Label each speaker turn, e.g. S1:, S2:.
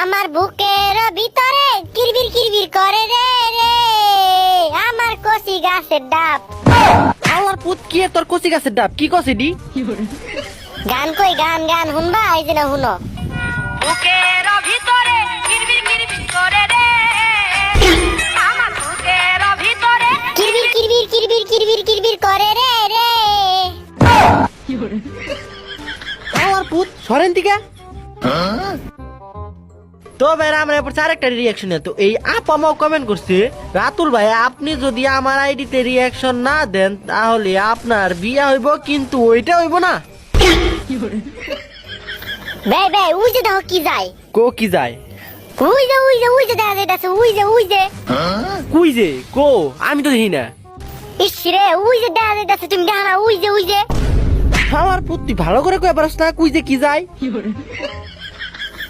S1: আমার বুকের ভিতরে কিরবির কিরবির করে রে রে আমার কচি গাছের ডাব।
S2: আল্লাহর পুত কি এ তোর কচি গাছের ডাব কি কষি দি?
S1: গান কই গান গান শুনবা এই যে না শুনো। বুকের ভিতরে কিরবির কিরবির করে রে আমার বুকের ভিতরে কিরবির কিরবির কিরবির কিরবির কিরবির করে রে রে।
S2: আল্লাহর পুত সরেন দিকে। তো ভাই আমরা এরপর আরেকটা রিয়াকশন তো এই আপ আমাও কমেন্ট করছে, রাতুল ভাই আপনি যদি আমার আইডিতে রিয়াকশন না দেন তাহলে আপনার বিয়া হইব কিন্তু ওইটা হইব না।
S1: বে বে উই যে দেখো কি যায়,
S2: কো কি যায়?
S1: উই যে দেখা যাইতাছে উই যে
S2: কুই যে কো আমি তো দেখি না।
S1: ইস রে উই যে দেখা যাইতাছে তুমি দেখা না উই যে
S2: আমার পুত তুই ভালো করে কয়ে পারস না কুই যে কি যায়?